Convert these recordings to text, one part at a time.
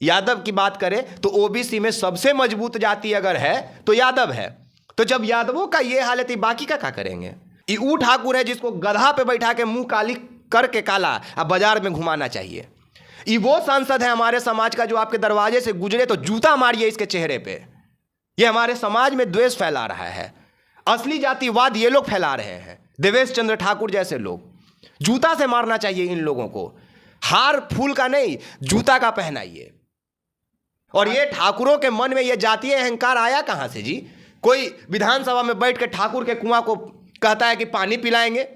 यादव की बात करें तो ओबीसी में सबसे मजबूत जाति अगर है तो यादव है। तो जब यादवों का ये हालत है, बाकी का क्या करेंगे? ये ऊ ठाकुर है जिसको गधा पे बैठा के मुंह काली करके काला अब बाजार में घुमाना चाहिए। ये वो सांसद है हमारे समाज का जो आपके दरवाजे से गुजरे तो जूता मारिए इसके चेहरे पे। ये हमारे समाज में द्वेष फैला रहा है, असली जातिवाद ये लोग फैला रहे हैं, देवेश चंद्र ठाकुर जैसे लोग। जूता से मारना चाहिए इन लोगों को, हार फूल का नहीं जूता का पहनाइए। और ये ठाकुरों के मन में ये जातीय अहंकार आया कहां से जी? कोई विधानसभा में बैठ के ठाकुर के कुआं को कहता है कि पानी पिलाएंगे।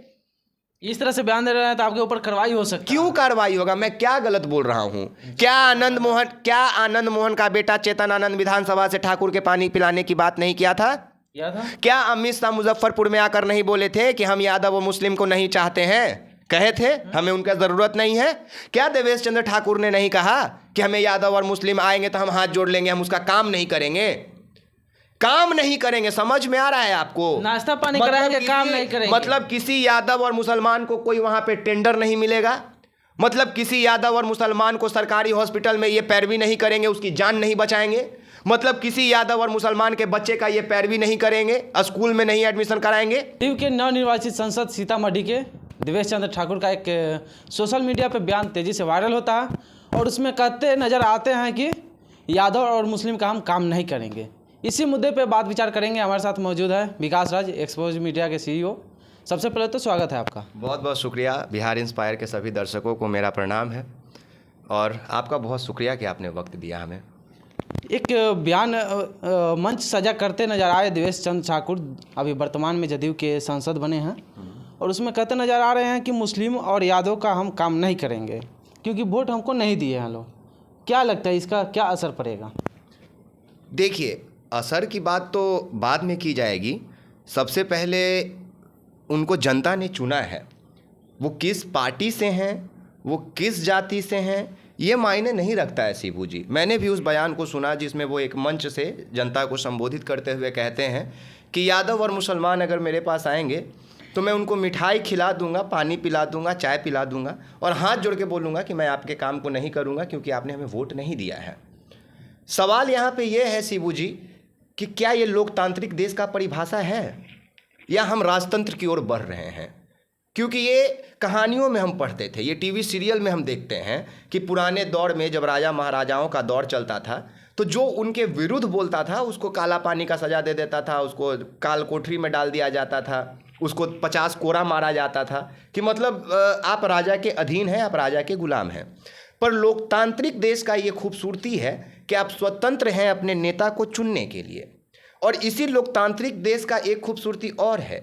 इस तरह से बयान दे रहे हैं तो आपके ऊपर कार्रवाई हो सकती है। क्यों कार्रवाई होगा? मैं क्या गलत बोल रहा हूं? क्या आनंद मोहन का बेटा चेतन आनंद विधानसभा से ठाकुर के पानी पिलाने की बात नहीं किया था? क्या अमित शाह मुजफ्फरपुर में आकर नहीं बोले थे कि हम यादव और मुस्लिम को नहीं चाहते हैं? कहे थे हमें उनका जरूरत नहीं है। क्या देवेश चंद्र ठाकुर ने नहीं कहा कि हमें यादव और मुस्लिम आएंगे तो हम हाथ जोड़ लेंगे, हम उसका काम नहीं करेंगे? काम नहीं करेंगे, समझ में आ रहा है आपको? नाश्ता पानी कराएंगे, काम नहीं करेंगे। मतलब किसी यादव और मुसलमान को कोई वहां पे टेंडर नहीं मिलेगा, मतलब किसी यादव और मुसलमान को सरकारी हॉस्पिटल में ये पैरवी नहीं करेंगे, उसकी जान नहीं बचाएंगे, मतलब किसी यादव और मुसलमान के बच्चे का ये पैरवी नहीं करेंगे, स्कूल में नहीं एडमिशन कराएंगे। के नवनिर्वाचित सांसद सीतामढ़ी के देवेश चंद्र ठाकुर का एक सोशल मीडिया पे बयान तेजी से वायरल होता है और उसमें कहते नजर आते हैं कि यादव और मुस्लिम का हम काम नहीं करेंगे। इसी मुद्दे पे बात विचार करेंगे। हमारे साथ मौजूद है विकास राज, एक्सपोज मीडिया के CEO। सबसे पहले तो स्वागत है आपका। बहुत बहुत शुक्रिया। बिहार इंस्पायर के सभी दर्शकों को मेरा प्रणाम है और आपका बहुत शुक्रिया कि आपने वक्त दिया हमें। एक बयान मंच सजा करते नजर आए देवेश चंद्र ठाकुर, अभी वर्तमान में जदयू के सांसद बने हैं, और उसमें कहते नजर आ रहे हैं कि मुस्लिम और यादव का हम काम नहीं करेंगे क्योंकि वोट हमको नहीं दिए हैं लोग। क्या लगता है इसका क्या असर पड़ेगा? देखिए, असर की बात तो बाद में की जाएगी। सबसे पहले उनको जनता ने चुना है, वो किस पार्टी से हैं, वो किस जाति से हैं, ये मायने नहीं रखता है शिबू जी। मैंने भी उस बयान को सुना जिसमें वो एक मंच से जनता को संबोधित करते हुए कहते हैं कि यादव और मुसलमान अगर मेरे पास आएंगे तो मैं उनको मिठाई खिला दूंगा, पानी पिला दूंगा, चाय पिला दूंगा और हाथ जोड़ के बोलूँगा कि मैं आपके काम को नहीं करूँगा क्योंकि आपने हमें वोट नहीं दिया है। सवाल यहाँ पे ये है शिबू जी कि क्या ये लोकतांत्रिक देश का परिभाषा है या हम राजतंत्र की ओर बढ़ रहे हैं? क्योंकि ये कहानियों में हम पढ़ते थे, ये टीवी सीरियल में हम देखते हैं कि पुराने दौर में जब राजा महाराजाओं का दौर चलता था तो जो उनके विरुद्ध बोलता था उसको काला पानी का सजा दे देता था, उसको काल कोठरी में डाल दिया जाता था, उसको 50 कोड़ा मारा जाता था कि मतलब आप राजा के अधीन हैं, आप राजा के गुलाम हैं। पर लोकतांत्रिक देश का ये खूबसूरती है कि आप स्वतंत्र हैं अपने नेता को चुनने के लिए। और इसी लोकतांत्रिक देश का एक खूबसूरती और है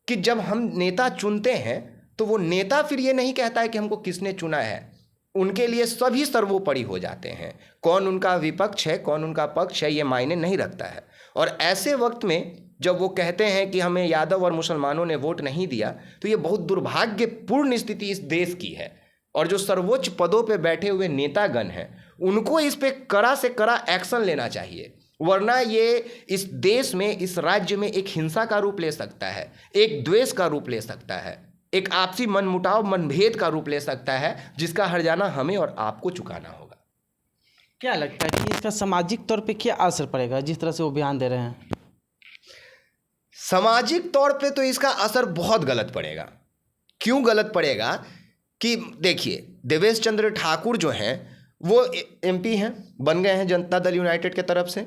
कि जब हम नेता चुनते हैं तो वो नेता फिर ये नहीं कहता है कि हमको किसने चुना है, उनके लिए सभी सर्वोपरि हो जाते हैं। कौन उनका विपक्ष है, कौन उनका पक्ष है, ये मायने नहीं रखता है। और ऐसे वक्त में जब वो कहते हैं कि हमें यादव और मुसलमानों ने वोट नहीं दिया तो ये बहुत दुर्भाग्यपूर्ण स्थिति इस देश की है। और जो सर्वोच्च पदों पे बैठे हुए नेतागण हैं उनको इस पे कड़ा से कड़ा एक्शन लेना चाहिए, वरना ये इस देश में, इस राज्य में एक हिंसा का रूप ले सकता है, एक द्वेष का रूप ले सकता है, एक आपसी मनमुटाव, मनभेद का रूप ले सकता है, जिसका हर्जाना हमें और आपको चुकाना होगा। क्या लगता है कि इसका सामाजिक तौर पे क्या असर पड़ेगा जिस तरह से वो बयान दे रहे हैं? सामाजिक तौर पे तो इसका असर बहुत गलत पड़ेगा। क्यों गलत पड़ेगा कि देखिए, देवेश चंद्र ठाकुर जो हैं वो MP हैं, बन गए हैं जनता दल यूनाइटेड के तरफ से।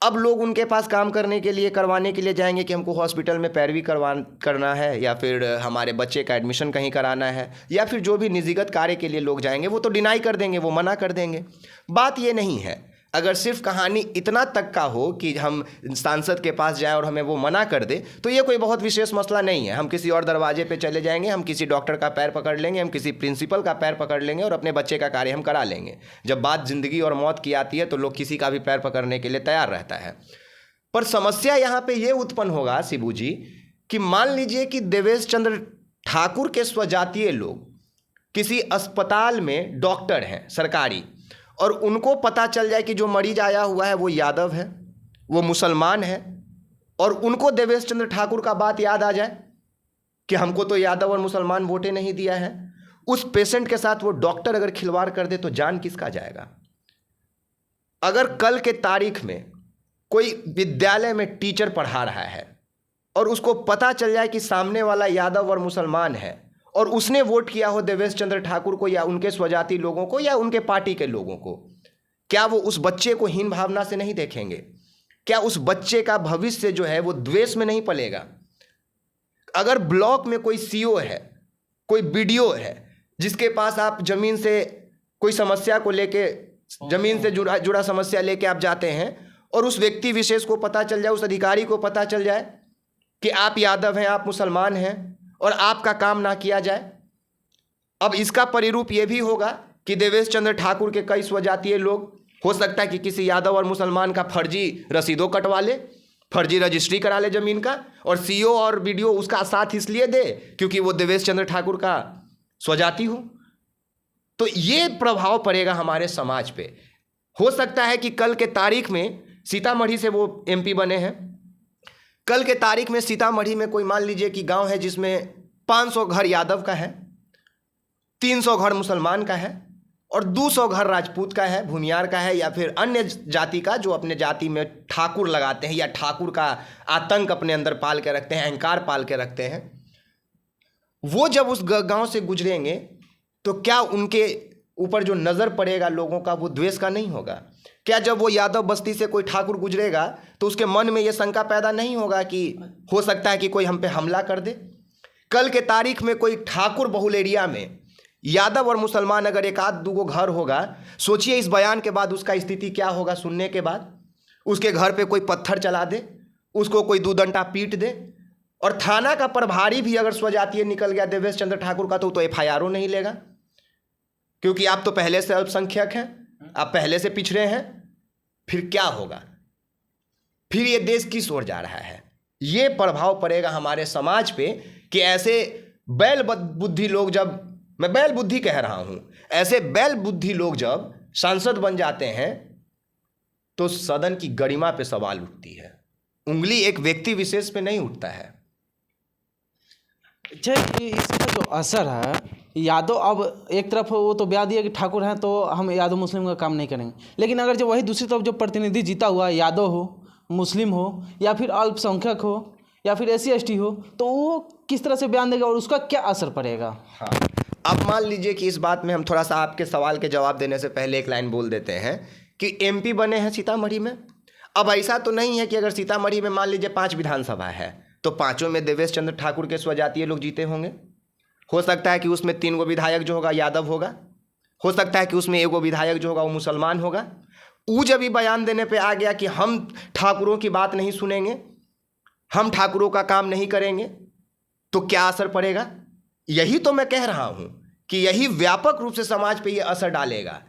अब लोग उनके पास काम करने के लिए, करवाने के लिए जाएंगे कि हमको हॉस्पिटल में पैरवी करना है या फिर हमारे बच्चे का एडमिशन कहीं कराना है या फिर जो भी निजीगत कार्य के लिए लोग जाएंगे वो तो डिनाई कर देंगे, वो मना कर देंगे। बात ये नहीं है। अगर सिर्फ कहानी इतना तक का हो कि हम सांसद के पास जाएं और हमें वो मना कर दे तो ये कोई बहुत विशेष मसला नहीं है। हम किसी और दरवाजे पे चले जाएंगे, हम किसी डॉक्टर का पैर पकड़ लेंगे, हम किसी प्रिंसिपल का पैर पकड़ लेंगे और अपने बच्चे का कार्य हम करा लेंगे। जब बात ज़िंदगी और मौत की आती है तो लोग किसी का भी पैर पकड़ने के लिए तैयार रहता है। पर समस्या यहाँ पर ये उत्पन्न होगा शिबू जी कि मान लीजिए कि देवेश चंद्र ठाकुर के स्वजातीय लोग किसी अस्पताल में डॉक्टर हैं सरकारी, और उनको पता चल जाए कि जो मरीज आया हुआ है वो यादव है, वो मुसलमान है, और उनको देवेश चंद्र ठाकुर का बात याद आ जाए कि हमको तो यादव और मुसलमान वोटे नहीं दिया है, उस पेशेंट के साथ वो डॉक्टर अगर खिलवाड़ कर दे तो जान किसका जाएगा? अगर कल के तारीख में कोई विद्यालय में टीचर पढ़ा रहा है और उसको पता चल जाए कि सामने वाला यादव और मुसलमान है और उसने वोट किया हो देवेश चंद्र ठाकुर को या उनके स्वजाति लोगों को या उनके पार्टी के लोगों को, क्या वो उस बच्चे को हीन भावना से नहीं देखेंगे? क्या उस बच्चे का भविष्य जो है वो द्वेष में नहीं पलेगा? अगर ब्लॉक में कोई सीओ है, कोई बीडीओ है, जिसके पास आप जमीन से कोई समस्या को लेके, जमीन से जुड़ा समस्या लेके आप जाते हैं और उस व्यक्ति विशेष को पता चल जाए, उस अधिकारी को पता चल जाए कि आप यादव हैं, आप मुसलमान हैं और आपका काम ना किया जाए, अब इसका परिरूप ये भी होगा कि देवेश चंद्र ठाकुर के कई स्वजातीय लोग, हो सकता है कि किसी यादव और मुसलमान का फर्जी रसीदों कटवा ले, फर्जी रजिस्ट्री करा ले ज़मीन का, और सीओ और बीडीओ उसका साथ इसलिए दे क्योंकि वो देवेश चंद्र ठाकुर का स्वजाति हो। तो ये प्रभाव पड़ेगा हमारे समाज पे। हो सकता है कि कल के तारीख में, सीतामढ़ी से वो एमपी बने हैं, कल के तारीख में सीतामढ़ी में कोई मान लीजिए कि गांव है जिसमें 500 घर यादव का है, 300 घर मुसलमान का है और 200 घर राजपूत का है, भूमियार का है या फिर अन्य जाति का, जो अपने जाति में ठाकुर लगाते हैं या ठाकुर का आतंक अपने अंदर पाल के रखते हैं, अहंकार पाल के रखते हैं। वो जब उस गांव से गुजरेंगे तो क्या उनके ऊपर जो नज़र पड़ेगा लोगों का वो द्वेष का नहीं होगा? क्या जब वो यादव बस्ती से कोई ठाकुर गुजरेगा तो उसके मन में ये शंका पैदा नहीं होगा कि हो सकता है कि कोई हम पे हमला कर दे? कल के तारीख में कोई ठाकुर बहुल एरिया में यादव और मुसलमान अगर एक आध दो घर होगा, सोचिए इस बयान के बाद उसका स्थिति क्या होगा। सुनने के बाद उसके घर पे कोई पत्थर चला दे, उसको कोई दो डंडा पीट दे, और थाना का प्रभारी भी अगर स्वजातीय निकल गया देवेश चंद्र ठाकुर का तो एफआईआर नहीं लेगा, क्योंकि आप तो पहले से अल्पसंख्यक हैं, आप पहले से पिछड़े हैं। फिर क्या होगा? फिर ये देश किस ओर जा रहा है? ये प्रभाव पड़ेगा हमारे समाज पे कि ऐसे बैल बुद्धि लोग, जब मैं बैल बुद्धि कह रहा हूं, ऐसे बैल बुद्धि लोग जब सांसद बन जाते हैं तो सदन की गरिमा पे सवाल उठती है, उंगली एक व्यक्ति विशेष पे नहीं उठता है। अच्छा, इसका जो असर है यादव, अब एक तरफ वो तो बयान दिया कि ठाकुर हैं तो हम यादव मुस्लिम का काम नहीं करेंगे, लेकिन अगर जो वही दूसरी तरफ जो प्रतिनिधि जीता हुआ यादव हो, मुस्लिम हो या फिर अल्पसंख्यक हो या फिर SC ST हो, तो वो किस तरह से बयान देगा और उसका क्या असर पड़ेगा? हाँ, अब मान लीजिए कि इस बात में हम थोड़ा सा आपके सवाल के जवाब देने से पहले एक लाइन बोल देते हैं कि MP बने हैं सीतामढ़ी में। अब ऐसा तो नहीं है कि अगर सीतामढ़ी में मान लीजिए 5 विधानसभा है तो 5 में देवेश चंद्र ठाकुर के स्वजातीय लोग जीते होंगे। हो सकता है कि उसमें 3 गो विधायक जो होगा यादव होगा, हो सकता है कि उसमें 1 गो विधायक जो होगा वो मुसलमान होगा। वो जब भी बयान देने पे आ गया कि हम ठाकुरों की बात नहीं सुनेंगे, हम ठाकुरों का काम नहीं करेंगे, तो क्या असर पड़ेगा? यही तो मैं कह रहा हूं कि यही व्यापक रूप से समाज पे ये असर डालेगा।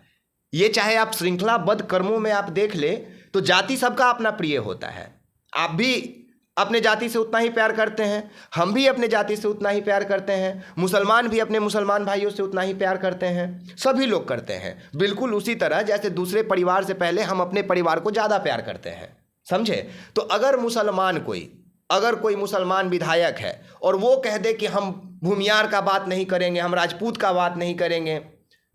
ये चाहे आप श्रृंखलाबद्ध कर्मों में आप देख ले तो जाति सबका अपना प्रिय होता है। आप भी अपने जाति से उतना ही प्यार करते हैं, हम भी अपने जाति से उतना ही प्यार करते हैं, मुसलमान भी अपने मुसलमान भाइयों से उतना ही प्यार करते हैं, सभी लोग करते हैं। बिल्कुल उसी तरह जैसे दूसरे परिवार से पहले हम अपने परिवार को ज़्यादा प्यार करते हैं, समझे? तो अगर कोई मुसलमान विधायक है और वो कह दे कि हम भूमियार का बात नहीं करेंगे, हम राजपूत का बात नहीं करेंगे,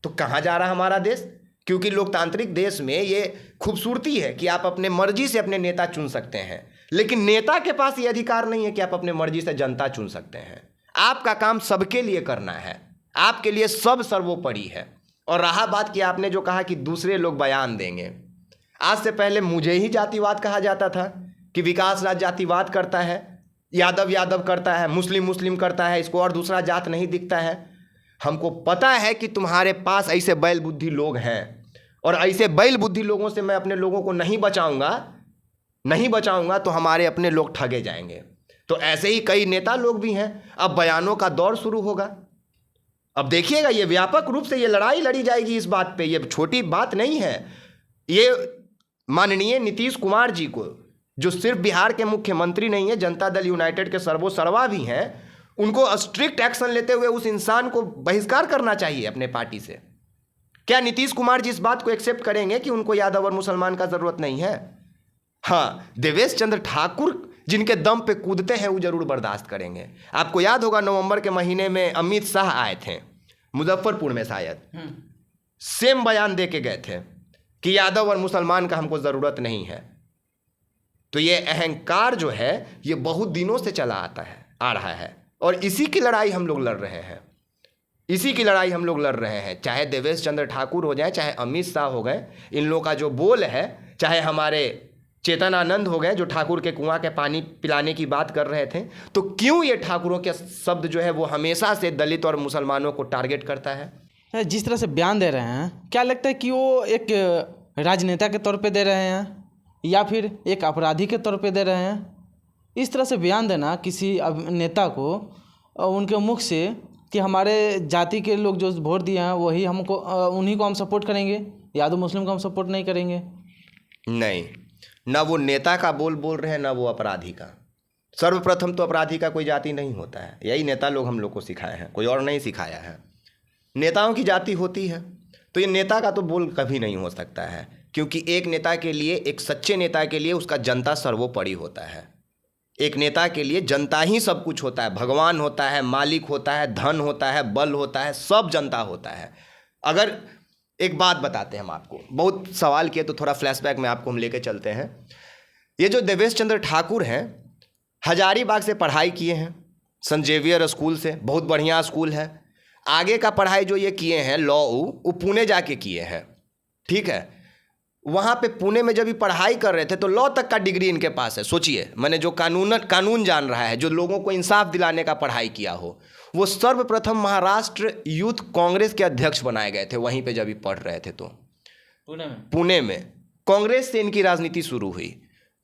तो कहाँ जा रहा हमारा देश? क्योंकि लोकतांत्रिक देश में ये खूबसूरती है कि आप अपने मर्जी से अपने नेता चुन सकते हैं, लेकिन नेता के पास ये अधिकार नहीं है कि आप अपने मर्जी से जनता चुन सकते हैं। आपका काम सबके लिए करना है, आपके लिए सब सर्वोपरि है। और रहा बात कि आपने जो कहा कि दूसरे लोग बयान देंगे, आज से पहले मुझे ही जातिवाद कहा जाता था कि विकास राज जातिवाद करता है, यादव यादव करता है, मुस्लिम मुस्लिम करता है, इसको और दूसरा जात नहीं दिखता है। हमको पता है कि तुम्हारे पास ऐसे बैल बुद्धि लोग हैं और ऐसे बैल बुद्धि लोगों से मैं अपने लोगों को नहीं बचाऊंगा तो हमारे अपने लोग ठगे जाएंगे। तो ऐसे ही कई नेता लोग भी हैं। अब बयानों का दौर शुरू होगा। अब देखिएगा ये व्यापक रूप से ये लड़ाई लड़ी जाएगी इस बात पे, ये छोटी बात नहीं है। ये माननीय नीतीश कुमार जी को, जो सिर्फ बिहार के मुख्यमंत्री नहीं है, जनता दल यूनाइटेड के सर्वोसर्वा भी हैं, उनको स्ट्रिक्ट एक्शन लेते हुए उस इंसान को बहिष्कार करना चाहिए अपने पार्टी से। क्या नीतीश कुमार जी इस बात को एक्सेप्ट करेंगे कि उनको यादव और मुसलमान का जरूरत नहीं है? हाँ, देवेश चंद्र ठाकुर जिनके दम पे कूदते हैं वो जरूर बर्दाश्त करेंगे। आपको याद होगा नवंबर के महीने में अमित शाह आए थे मुजफ्फरपुर में, शायद सेम बयान दे के गए थे कि यादव और मुसलमान का हमको ज़रूरत नहीं है। तो ये अहंकार जो है ये बहुत दिनों से चला आ रहा है और इसी की लड़ाई हम लोग लड़ रहे हैं, इसी की लड़ाई हम लोग लड़ रहे हैं। चाहे देवेश चंद्र ठाकुर हो जाए, चाहे अमित शाह हो गए, इन लोगों का जो बोल है, चाहे हमारे चेतन आनंद हो गए जो ठाकुर के कुआं के पानी पिलाने की बात कर रहे थे, तो क्यों ये ठाकुरों के शब्द जो है वो हमेशा से दलित और मुसलमानों को टारगेट करता है? जिस तरह से बयान दे रहे हैं, क्या लगता है कि वो एक राजनेता के तौर पे दे रहे हैं या फिर एक अपराधी के तौर पे दे रहे हैं? इस तरह से बयान देना किसी नेता को उनके मुख से कि हमारे जाति के लोग जो वोट दिए हैं वही हमको, उन्हीं को हम सपोर्ट करेंगे, यादव मुस्लिम को हम सपोर्ट नहीं करेंगे। नहीं, ना वो नेता का बोल रहे हैं, ना वो अपराधी का। सर्वप्रथम तो अपराधी का कोई जाति नहीं होता है, यही नेता लोग हम लोग को सिखाए हैं, कोई और नहीं सिखाया है। नेताओं की जाति होती है, तो ये नेता का तो बोल कभी नहीं हो सकता है, क्योंकि एक नेता के लिए, एक सच्चे नेता के लिए उसका जनता सर्वोपरि होता है। एक नेता के लिए जनता ही सब कुछ होता है, भगवान होता है, मालिक होता है, धन होता है, बल होता है, सब जनता होता है। अगर एक बात बताते हैं हम आपको, बहुत सवाल किए तो थोड़ा फ्लैशबैक में आपको हम लेके चलते हैं। ये जो देवेश चंद्र ठाकुर हैं, हजारीबाग से पढ़ाई किए हैं, सेंट जेवियर स्कूल से, बहुत बढ़िया स्कूल है। आगे का पढ़ाई जो ये किए हैं लॉ, वो पुणे जाके किए हैं, ठीक है। वहाँ पे पुणे में जब भी पढ़ाई कर रहे थे तो लॉ तक का डिग्री इनके पास है। सोचिए, मैंने जो कानून जान रहा है, जो लोगों को इंसाफ दिलाने का पढ़ाई किया हो, वो सर्वप्रथम महाराष्ट्र यूथ कांग्रेस के अध्यक्ष बनाए गए थे वहीं पे जब भी पढ़ रहे थे। तो पुणे में कांग्रेस से इनकी राजनीति शुरू हुई।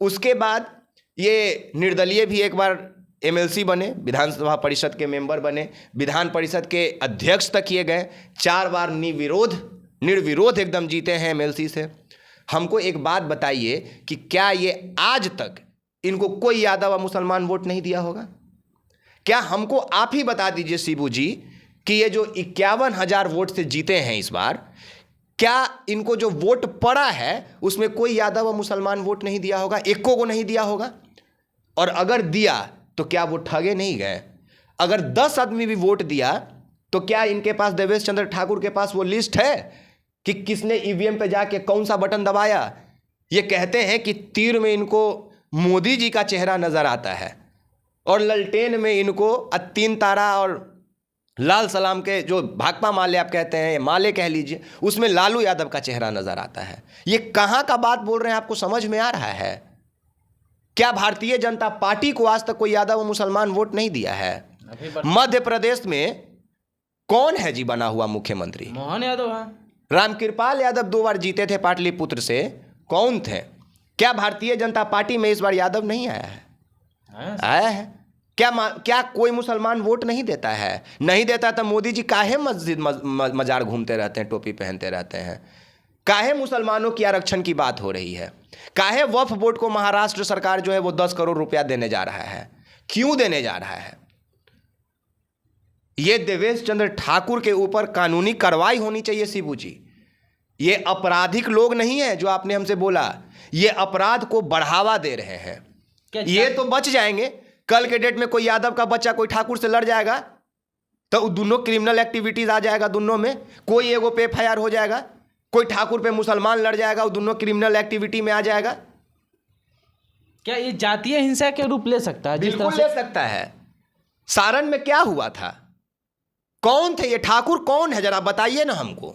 उसके बाद ये निर्दलीय भी एक बार एमएलसी बने, विधानसभा परिषद के मेंबर बने, विधान परिषद के अध्यक्ष तक किए गए, 4 बार निर्विरोध एकदम जीते हैं एमएलसी से। हमको एक बात बताइए कि क्या ये आज तक इनको कोई यादव व मुसलमान वोट नहीं दिया होगा? क्या हमको आप ही बता दीजिए शिबू जी कि ये जो 51,000 वोट से जीते हैं इस बार, क्या इनको जो वोट पड़ा है उसमें कोई यादव व मुसलमान वोट नहीं दिया होगा? एको को नहीं दिया होगा। और अगर दिया तो क्या वो ठगे नहीं गए? अगर 10 आदमी भी वोट दिया तो क्या इनके पास, देवेश चंद्र ठाकुर के पास वो लिस्ट है कि किसने ईवीएम पे जाके कौन सा बटन दबाया? ये कहते हैं कि तीर में इनको मोदी जी का चेहरा नजर आता है और ललटेन में इनको 3 तारा और लाल सलाम के जो भाकपा माले आप कहते हैं, माले कह लीजिए, उसमें लालू यादव का चेहरा नजर आता है। ये कहाँ का बात बोल रहे हैं, आपको समझ में आ रहा है? क्या भारतीय जनता पार्टी को आज तक कोई यादव व मुसलमान वोट नहीं दिया है? मध्य प्रदेश में कौन है जी बना हुआ मुख्यमंत्री? मोहन यादव है। रामकृपाल यादव 2 बार जीते थे पाटलिपुत्र से, कौन थे? क्या भारतीय जनता पार्टी में इस बार यादव नहीं आया है? आया है। क्या कोई मुसलमान वोट नहीं देता है? नहीं देता तो मोदी जी काहे मस्जिद मजार घूमते रहते हैं, टोपी पहनते रहते हैं? काहे मुसलमानों की आरक्षण की बात हो रही है? काहे वक्फ बोर्ड को महाराष्ट्र सरकार जो है वो 10 करोड़ रुपया देने जा रहा है? क्यों देने जा रहा है? ये देवेश चंद्र ठाकुर के ऊपर कानूनी कार्रवाई होनी चाहिए शिबू जी। ये आपराधिक लोग नहीं है जो आपने हमसे बोला, ये अपराध को बढ़ावा दे रहे हैं। ये तो बच जाएंगे, कल के डेट में कोई यादव का बच्चा कोई ठाकुर से लड़ जाएगा तो दोनों क्रिमिनल एक्टिविटीज आ जाएगा, दोनों में कोई एगो पे एफआईआर हो जाएगा। कोई ठाकुर पे मुसलमान लड़ जाएगा, वो दोनों क्रिमिनल एक्टिविटी में आ जाएगा। क्या ये जातीय हिंसा के रूप ले सकता है? बिल्कुल ले सकता है। सारण में क्या हुआ था? कौन थे ये ठाकुर? कौन है जरा बताइए ना हमको,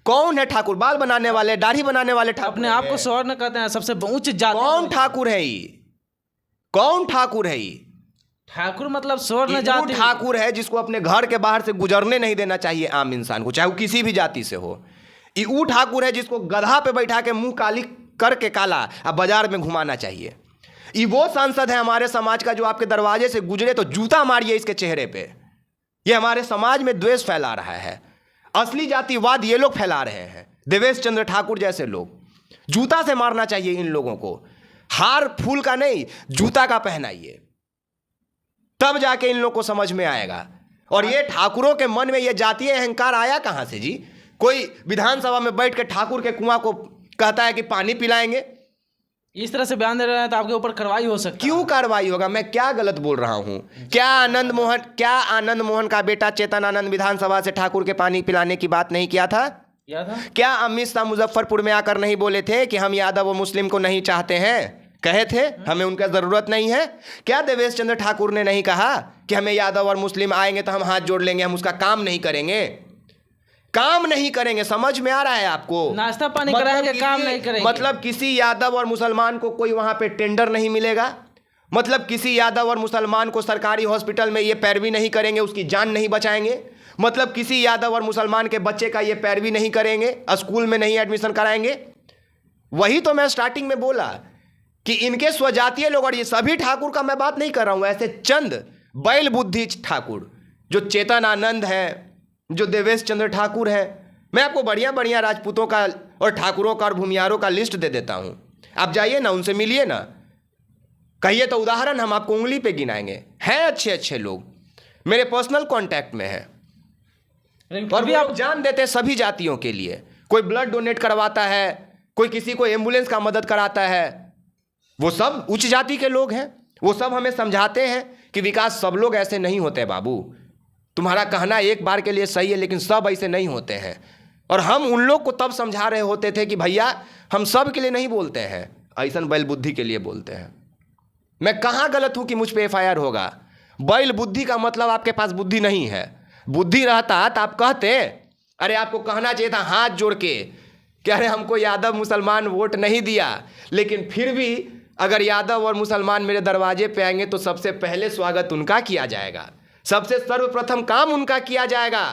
कौन है ठाकुर? बाल बनाने वाले, दाढ़ी बनाने वाले ठाकुर? अपने आप को सवर्ण कहते हैं, सबसे उच्च जाति। कौन ठाकुर है ये? कौन ठाकुर है ये? ठाकुर मतलब स्वर्ण जाति ठाकुर है जिसको अपने घर के बाहर से गुजरने नहीं देना चाहिए आम इंसान को, चाहे वो किसी भी जाति से हो। ये वो ठाकुर है जिसको गधा पे बैठा के मुंह काली करके काला अब बाजार में घुमाना चाहिए। ये वो सांसद है हमारे समाज का जो आपके दरवाजे से गुजरे तो जूता मारिए इसके चेहरे पे। ये हमारे समाज में द्वेष फैला रहा है, असली जातिवाद ये लोग फैला रहे हैं, देवेश चंद्र ठाकुर जैसे लोग। जूता से मारना चाहिए इन लोगों को, हार फूल का नहीं, जूता का पहनाइए, तब जाके इन लोगों को समझ में आएगा। और ये ठाकुरों के मन में ये जातीय अहंकार आया कहां से जी? कोई विधानसभा में बैठ के ठाकुर के कुआं को कहता है कि पानी पिलाएंगे। इस तरह से बयान दे रहे हैं तो आपके ऊपर कार्रवाई हो सकती है। क्यों कार्रवाई होगा? मैं क्या गलत बोल रहा हूं? क्या आनंद मोहन का बेटा चेतन आनंद विधानसभा से ठाकुर के पानी पिलाने की बात नहीं किया था? याद है? क्या अमित शाह मुजफ्फरपुर में आकर नहीं बोले थे कि हम यादव और मुस्लिम को नहीं चाहते हैं? कहे थे हमें उनका जरूरत नहीं है। क्या देवेश चंद्र ठाकुर ने नहीं कहा कि हमें यादव और मुस्लिम आएंगे तो हम हाथ जोड़ लेंगे, हम उसका काम नहीं करेंगे? काम नहीं करेंगे, समझ में आ रहा है आपको? नाश्ता पानी कराएंगे, काम नहीं करेंगे। मतलब किसी यादव और मुसलमान को कोई वहां पे टेंडर नहीं मिलेगा, मतलब किसी यादव और मुसलमान को सरकारी हॉस्पिटल में ये पैरवी नहीं करेंगे, उसकी जान नहीं बचाएंगे, मतलब किसी यादव और मुसलमान के बच्चे का ये पैरवी नहीं करेंगे, स्कूल में नहीं एडमिशन कराएंगे। वही तो मैं स्टार्टिंग में बोला कि इनके स्वजातीय लोग, और ये सभी ठाकुर का मैं बात नहीं कर रहा हूं, ऐसे चंद बैल बुद्धि ठाकुर जो चेतन आनंद है, जो देवेश चंद्र ठाकुर है, मैं आपको बढ़िया बढ़िया राजपूतों का और ठाकुरों का और भूमियारों का लिस्ट दे देता हूं, आप जाइए ना, उनसे मिलिए ना, कहिए तो उदाहरण हम आपको उंगली पे गिनाएंगे। हैं अच्छे अच्छे लोग, मेरे पर्सनल कांटेक्ट में है, और भी आप जान देते हैं सभी जातियों के लिए। कोई ब्लड डोनेट करवाता है, कोई किसी को एम्बुलेंस का मदद कराता है, वो सब उच्च जाति के लोग हैं। वो सब हमें समझाते हैं कि विकास सब लोग ऐसे नहीं होते बाबू, तुम्हारा कहना एक बार के लिए सही है लेकिन सब ऐसे नहीं होते हैं। और हम उन लोग को तब समझा रहे होते थे कि भैया हम सब के लिए नहीं बोलते हैं, ऐसा बैल बुद्धि के लिए बोलते हैं। मैं कहाँ गलत हूँ कि मुझ पे FIR होगा? बैल बुद्धि का मतलब आपके पास बुद्धि नहीं है। बुद्धि रहता तो आप कहते, अरे आपको कहना चाहिए था हाथ जोड़ के कि अरे हमको यादव मुसलमान वोट नहीं दिया, लेकिन फिर भी अगर यादव और मुसलमान मेरे दरवाजे पे आएंगे तो सबसे पहले स्वागत उनका किया जाएगा, सबसे सर्वप्रथम काम उनका किया जाएगा,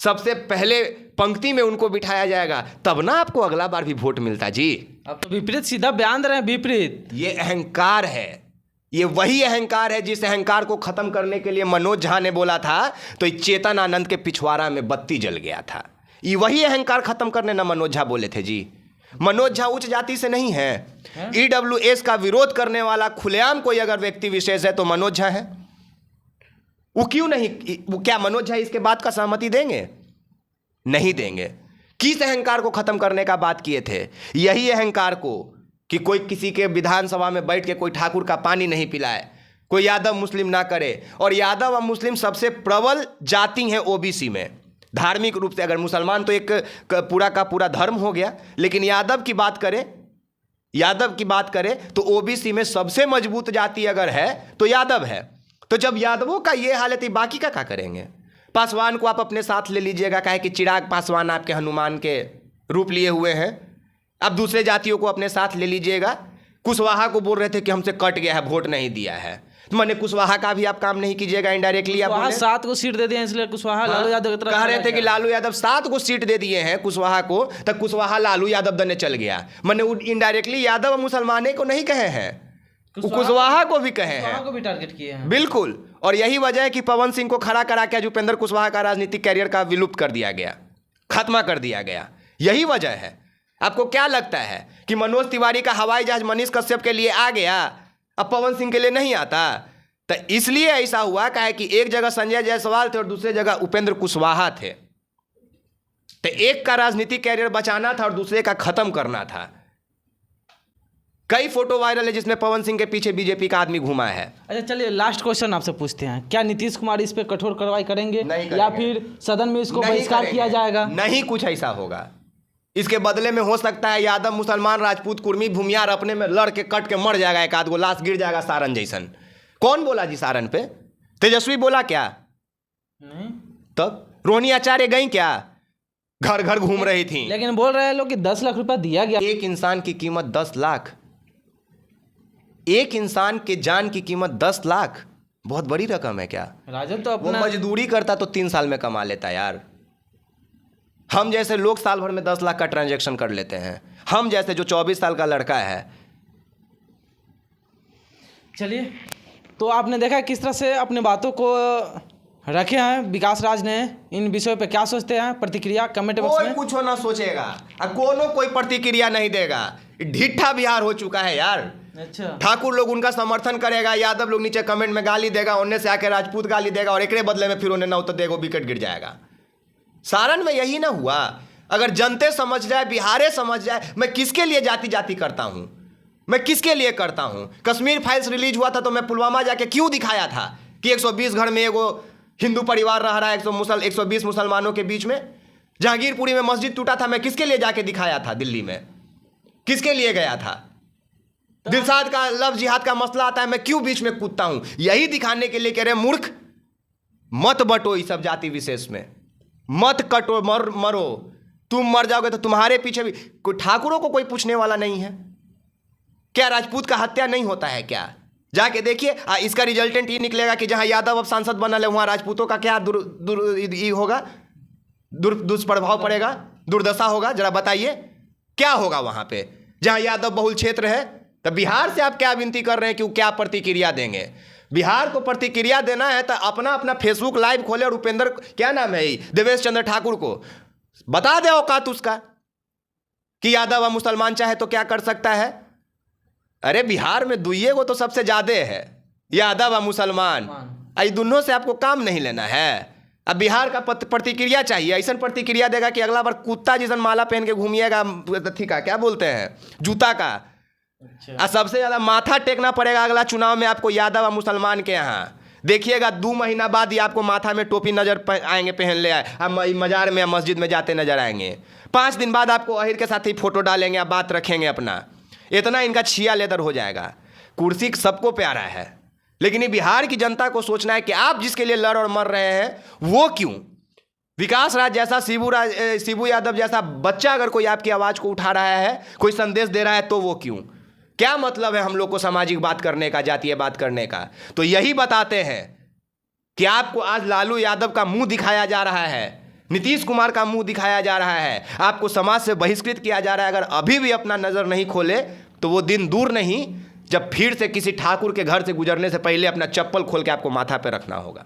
सबसे पहले पंक्ति में उनको बिठाया जाएगा, तब ना आपको अगला बार भी वोट मिलता जी। अब तो विपरीत सीधा बयान दे रहे हैं, विपरीत। ये अहंकार है, ये वही अहंकार है जिस अहंकार को खत्म करने के लिए मनोज झा ने बोला था तो ये चेतन आनंद के पिछवाड़ा में बत्ती जल गया था। ये वही अहंकार खत्म करने ना मनोज झा बोले थे जी। मनोज झा उच्च जाति से नहीं है। EWS का विरोध करने वाला खुलेआम कोई अगर व्यक्ति विशेष है तो मनोज झा है। वो क्यों नहीं, वो क्या मनोज झा इसके बात का सहमति देंगे? नहीं देंगे। किस अहंकार को खत्म करने का बात किए थे? यही अहंकार को कि कोई किसी के विधानसभा में बैठ के कोई ठाकुर का पानी नहीं पिलाए, कोई यादव मुस्लिम ना करे। और यादव और मुस्लिम सबसे प्रबल जाति हैं OBC में, धार्मिक रूप से। अगर मुसलमान तो एक पूरा का पूरा धर्म हो गया, लेकिन यादव की बात करें, यादव की बात करें तो OBC में सबसे मजबूत जाति अगर है तो यादव है। तो जब यादवों का ये हालत है, बाकी का क्या करेंगे? पासवान को आप अपने साथ ले लीजिएगा, काहे कि चिराग पासवान आपके हनुमान के रूप लिए हुए हैं। अब दूसरे जातियों को अपने साथ ले लीजिएगा। कुशवाहा को बोल रहे थे कि हमसे कट गया है, वोट नहीं दिया है, तो मैंने कुशवाहा का भी आप काम नहीं कीजिएगा, इनडायरेक्टली आप बोले। 7 को सीट दे दिए इसलिए कुशवाहा लालू यादव की तरफ कह रहे थे कि लालू यादव 7 को सीट दे दिए हैं कुशवाहा को, तो कुशवाहा लालू यादव दने चल गया। मैंने इनडायरेक्टली यादव और मुसलमाने को नहीं कहे हैं, कुशवाहा को भी कहे हैं, को भी टारगेट किए हैं। बिल्कुल। और यही वजह है कि पवन सिंह को खड़ा करा के उपेंद्र कुशवाहा का राजनीतिक कैरियर का विलुप्त कर दिया गया, खत्मा कर दिया गया। यही वजह है। आपको क्या लगता है कि मनोज तिवारी का हवाई जहाज मनीष कश्यप के लिए आ गया, अब पवन सिंह के लिए नहीं आता? तो इसलिए ऐसा हुआ क्या है कि एक जगह संजय जायसवाल थे और दूसरे जगह उपेंद्र कुशवाहा थे। तो एक का राजनीतिक कैरियर बचाना था और दूसरे का खत्म करना था। कई फोटो वायरल है जिसमें पवन सिंह के पीछे बीजेपी का आदमी घुमा है। अच्छा चलिए, लास्ट क्वेश्चन आपसे पूछते हैं, क्या नीतीश कुमार इस पे कठोर कार्रवाई करेंगे या फिर सदन में इसको बहिष्कार किया जाएगा? नहीं, कुछ ऐसा होगा। इसके बदले में हो सकता है यादव मुसलमान राजपूत कुर्मी भूमियार अपने में लड़ के कट के मर जाएगा, एक आध गो लाश गिर जाएगा सारन जैसन। कौन बोला जी सारन पे? तेजस्वी बोला क्या? नहीं। तब रोहिणी आचार्य गई क्या? घर घर घूम रही थी। लेकिन बोल रहे हैं लोग कि 10 लाख रुपया दिया गया। एक इंसान की कीमत 10 लाख, एक इंसान के जान की कीमत 10 लाख बहुत बड़ी रकम है क्या? राजन तो वो अपना मजदूरी करता तो 3 साल में कमा लेता यार। हम जैसे लोग साल भर में 10 लाख का ट्रांजैक्शन कर लेते हैं। हम जैसे जो 24 साल का लड़का है। चलिए, तो आपने देखा किस तरह से अपने बातों को रखे हैं विकास राज ने। इन विषयों पे क्या सोचते हैं? प्रतिक्रिया कमेंट बॉक्स में। कोई कुछ ना सोचेगा और कोनो कोई प्रतिक्रिया नहीं देगा। ढिट्ठा बिहार हो चुका है यार। अच्छा, ठाकुर लोग उनका समर्थन करेगा, यादव लोग नीचे कमेंट में गाली देगा, उनने से आके राजपूत गाली देगा और एकरे बदले में फिर उन्हें ना उतर देगा, विकेट गिर जाएगा। सारण में यही ना हुआ। अगर जनते समझ जाए, बिहारे समझ जाए, मैं किसके लिए जाति जाति करता हूं, मैं किसके लिए करता हूं। कश्मीर फाइल्स रिलीज हुआ था तो मैं पुलवामा जाके क्यों दिखाया था कि 120 घर में एगो हिंदू परिवार रह रहा है 120 मुसलमानों के बीच में। जहांगीरपुरी में मस्जिद टूटा था, मैं किसके लिए जाके दिखाया था दिल्ली में? किसके लिए गया था? दिलशाद का लव जिहाद का मसला आता है, मैं क्यों बीच में कूदता हूं? यही दिखाने के लिए कह रहे हैं मूर्ख मत बटो इस सब जाति विशेष में, मत कटो, मरो। तुम मर जाओगे तो तुम्हारे पीछे भी कोई ठाकुरों को कोई पूछने वाला नहीं है क्या? राजपूत का हत्या नहीं होता है क्या? जाके देखिए, इसका रिजल्टेंट ये निकलेगा कि जहां यादव अब सांसद बनल है वहां राजपूतों का क्या होगा, दुष्प्रभाव पड़ेगा, दुर्दशा होगा। जरा बताइए क्या होगा वहां पे? जहां यादव बहुल क्षेत्र है, तो बिहार से आप क्या विनती कर रहे हैं कि वो क्या प्रतिक्रिया देंगे? बिहार को प्रतिक्रिया देना है तो अपना अपना फेसबुक लाइव खोले और उपेंद्र, क्या नाम है, देवेश चंद्र ठाकुर को बता दे औकात उसका कि यादव और मुसलमान चाहे तो क्या कर सकता है। अरे बिहार में दुइये को तो सबसे ज्यादा है, यादव और मुसलमान। आई दोनों से आपको काम नहीं लेना है। अब बिहार का प्रतिक्रिया चाहिए, ऐसा प्रतिक्रिया देगा कि अगला बार कुत्ता जिसन माला पहन के घूमिएगा, ठीक है क्या बोलते हैं, जूता का। अच्छा। सबसे ज्यादा माथा टेकना पड़ेगा अगला चुनाव में आपको यादव और मुसलमान के यहाँ। देखिएगा 2 महीना बाद ही आपको माथा में टोपी नजर आएंगे, पहन ले आए, आप मजार में या मस्जिद में जाते नजर आएंगे। 5 दिन बाद आपको अहिर के साथ ही फोटो डालेंगे, आप बात रखेंगे अपना। इतना इनका छिया लेदर हो जाएगा। कुर्सी सबको प्यारा है, लेकिन ये बिहार की जनता को सोचना है कि आप जिसके लिए लड़ और मर रहे हैं वो क्यों? विकास राज जैसा, शिबू यादव जैसा बच्चा अगर कोई आपकी आवाज़ को उठा रहा है, कोई संदेश दे रहा है, तो वो क्यों? क्या मतलब है हम लोग को सामाजिक बात करने का, जातीय बात करने का? तो यही बताते हैं कि आपको आज लालू यादव का मुंह दिखाया जा रहा है, नीतीश कुमार का मुंह दिखाया जा रहा है, आपको समाज से बहिष्कृत किया जा रहा है। अगर अभी भी अपना नज़र नहीं खोले तो वो दिन दूर नहीं जब फिर से किसी ठाकुर के घर से गुजरने से पहले अपना चप्पल खोल के आपको माथा पे रखना होगा।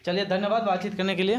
चलिए, धन्यवाद बातचीत करने के लिए।